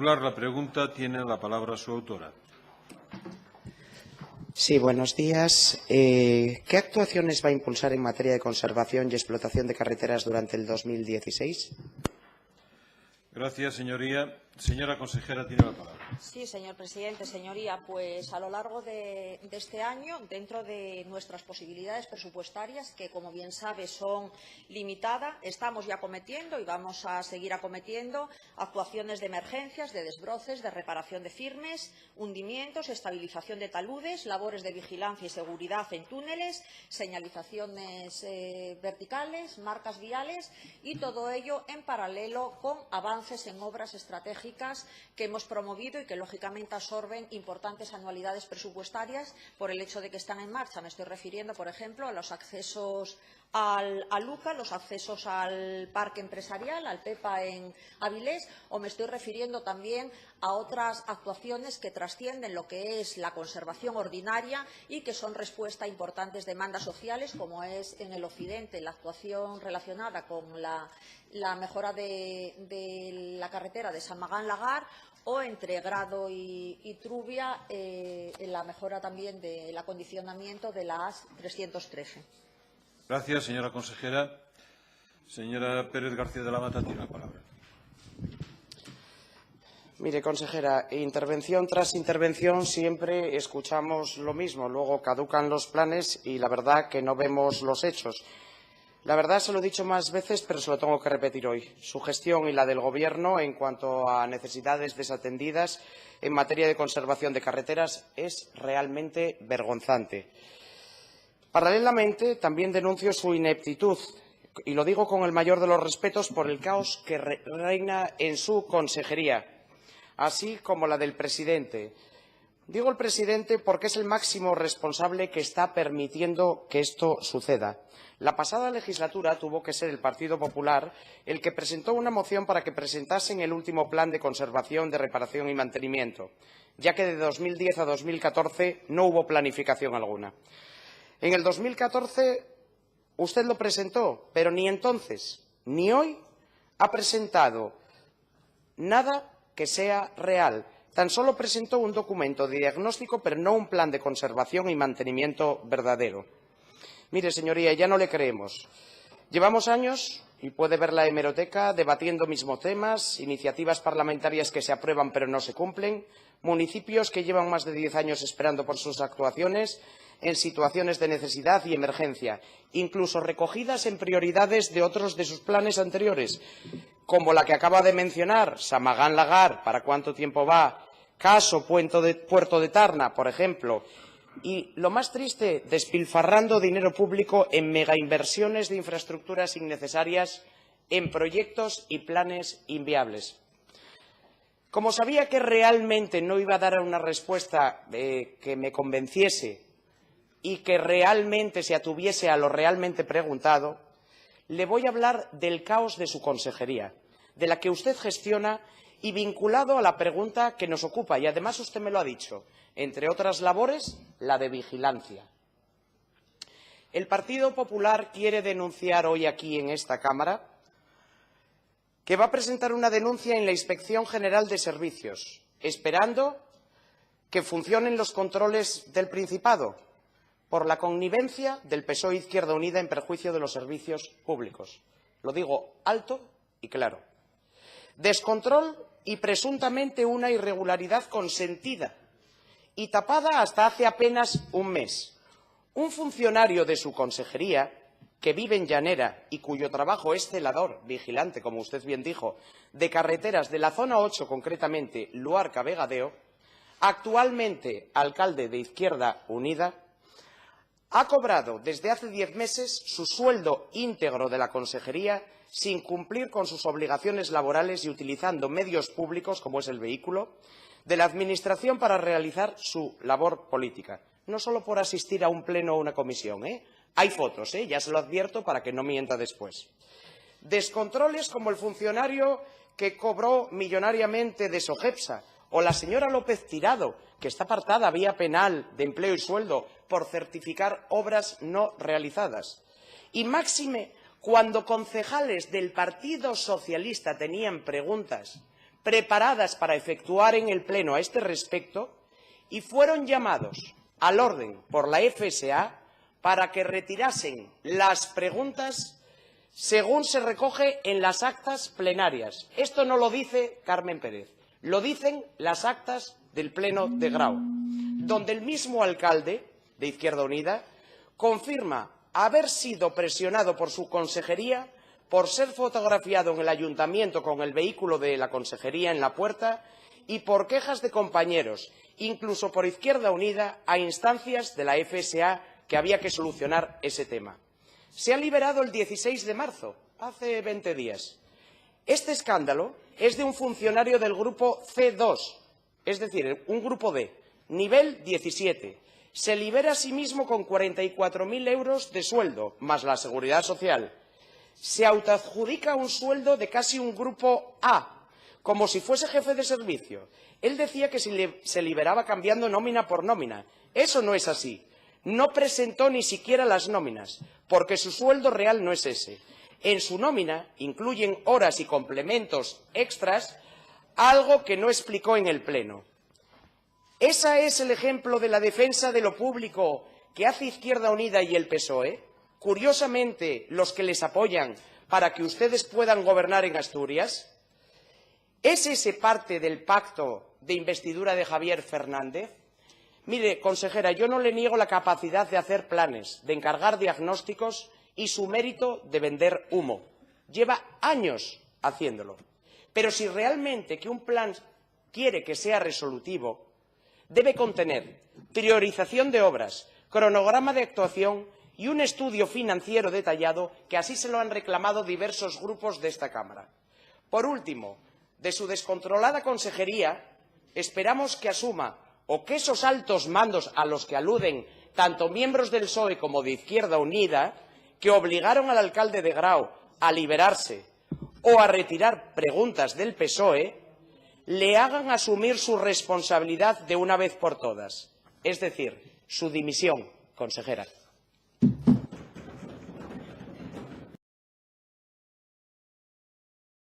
formular la pregunta tiene la palabra su autora. Sí, buenos días. ¿Qué actuaciones va a impulsar en materia de conservación y explotación de carreteras durante el 2016? Gracias, señoría. Señora consejera, tiene la palabra. Sí, señor presidente. Señoría, pues a lo largo de este año, dentro de nuestras posibilidades presupuestarias, que como bien sabe son limitadas, estamos ya acometiendo y vamos a seguir acometiendo actuaciones de emergencias, de desbroces, de reparación de firmes, hundimientos, estabilización de taludes, labores de vigilancia y seguridad en túneles, señalizaciones verticales, marcas viales y todo ello en paralelo con avances en obras estratégicas que hemos promovido y que, lógicamente, absorben importantes anualidades presupuestarias por el hecho de que están en marcha. Me estoy refiriendo, por ejemplo, a los accesos al Luca, los accesos al parque empresarial, al PEPA en Avilés, o me estoy refiriendo también a otras actuaciones que trascienden lo que es la conservación ordinaria y que son respuesta a importantes demandas sociales, como es en el occidente la actuación relacionada con la mejora de la carretera de San Magán-Lagar, o entre Grado y Trubia la mejora también del acondicionamiento de la AS 313. Gracias, señora consejera. Señora Pérez García de la Mata tiene la palabra. Mire, consejera, intervención tras intervención siempre escuchamos lo mismo. Luego caducan los planes y la verdad que no vemos los hechos. La verdad, se lo he dicho más veces, pero se lo tengo que repetir hoy. Su gestión y la del Gobierno en cuanto a necesidades desatendidas en materia de conservación de carreteras es realmente vergonzante. Paralelamente, también denuncio su ineptitud, y lo digo con el mayor de los respetos por el caos que reina en su consejería, así como la del presidente. Digo el presidente porque es el máximo responsable que está permitiendo que esto suceda. La pasada legislatura tuvo que ser el Partido Popular el que presentó una moción para que presentasen el último plan de conservación, de reparación y mantenimiento, ya que de 2010 a 2014 no hubo planificación alguna. En el 2014 usted lo presentó, pero ni entonces ni hoy ha presentado nada que sea real. Tan solo presentó un documento de diagnóstico, pero no un plan de conservación y mantenimiento verdadero. Mire, señoría, ya no le creemos. Llevamos años, y puede ver la hemeroteca, debatiendo mismos temas, iniciativas parlamentarias que se aprueban pero no se cumplen, municipios que llevan más de 10 años esperando por sus actuaciones en situaciones de necesidad y emergencia, incluso recogidas en prioridades de otros de sus planes anteriores, como la que acaba de mencionar, San Magán-Lagar, ¿para cuánto tiempo va? Caso Puerto de Tarna, por ejemplo. Y lo más triste, despilfarrando dinero público en megainversiones de infraestructuras innecesarias, en proyectos y planes inviables. Como sabía que realmente no iba a dar una respuesta que me convenciese y que realmente se atuviese a lo realmente preguntado, le voy a hablar del caos de su consejería, de la que usted gestiona y vinculado a la pregunta que nos ocupa. Y además usted me lo ha dicho, entre otras labores, la de vigilancia. El Partido Popular quiere denunciar hoy aquí en esta Cámara que va a presentar una denuncia en la Inspección General de Servicios, esperando que funcionen los controles del Principado, por la connivencia del PSOE Izquierda Unida en perjuicio de los servicios públicos. Lo digo alto y claro. Descontrol y presuntamente una irregularidad consentida y tapada hasta hace apenas un mes. Un funcionario de su consejería, que vive en Llanera y cuyo trabajo es celador, vigilante, como usted bien dijo, de carreteras de la zona 8, concretamente Luarca-Vegadeo, actualmente alcalde de Izquierda Unida, ha cobrado desde hace 10 meses su sueldo íntegro de la consejería sin cumplir con sus obligaciones laborales y utilizando medios públicos, como es el vehículo, de la Administración para realizar su labor política. No solo por asistir a un pleno o una comisión, Hay fotos, ya se lo advierto para que no mienta después. Descontroles como el funcionario que cobró millonariamente de Sogepsa, o la señora López Tirado, que está apartada vía penal de empleo y sueldo por certificar obras no realizadas. Y máxime cuando concejales del Partido Socialista tenían preguntas preparadas para efectuar en el Pleno a este respecto y fueron llamados al orden por la FSA para que retirasen las preguntas según se recoge en las actas plenarias. Esto no lo dice Carmen Pérez, lo dicen las actas del Pleno de Grau, donde el mismo alcalde de Izquierda Unida confirma haber sido presionado por su consejería por ser fotografiado en el ayuntamiento con el vehículo de la consejería en la puerta y por quejas de compañeros, incluso por Izquierda Unida, a instancias de la FSA que había que solucionar ese tema. Se ha liberado el 16 de marzo, hace 20 días. Este escándalo es de un funcionario del grupo C2, es decir, un grupo D, nivel 17. Se libera a sí mismo con 44.000 euros de sueldo, más la seguridad social. Se autoadjudica un sueldo de casi un grupo A, como si fuese jefe de servicio. Él decía que se liberaba cambiando nómina por nómina. Eso no es así. No presentó ni siquiera las nóminas, porque su sueldo real no es ese. En su nómina incluyen horas y complementos extras, algo que no explicó en el Pleno. ¿Ese es el ejemplo de la defensa de lo público que hace Izquierda Unida y el PSOE? Curiosamente, los que les apoyan para que ustedes puedan gobernar en Asturias. ¿Es ese parte del pacto de investidura de Javier Fernández? Mire, consejera, yo no le niego la capacidad de hacer planes, de encargar diagnósticos y su mérito de vender humo. Lleva años haciéndolo. Pero si realmente que un plan quiere que sea resolutivo, debe contener priorización de obras, cronograma de actuación y un estudio financiero detallado, que así se lo han reclamado diversos grupos de esta Cámara. Por último, de su descontrolada consejería, esperamos que asuma o que esos altos mandos a los que aluden tanto miembros del PSOE como de Izquierda Unida, que obligaron al alcalde de Grau a liberarse o a retirar preguntas del PSOE, le hagan asumir su responsabilidad de una vez por todas, es decir, su dimisión, consejera.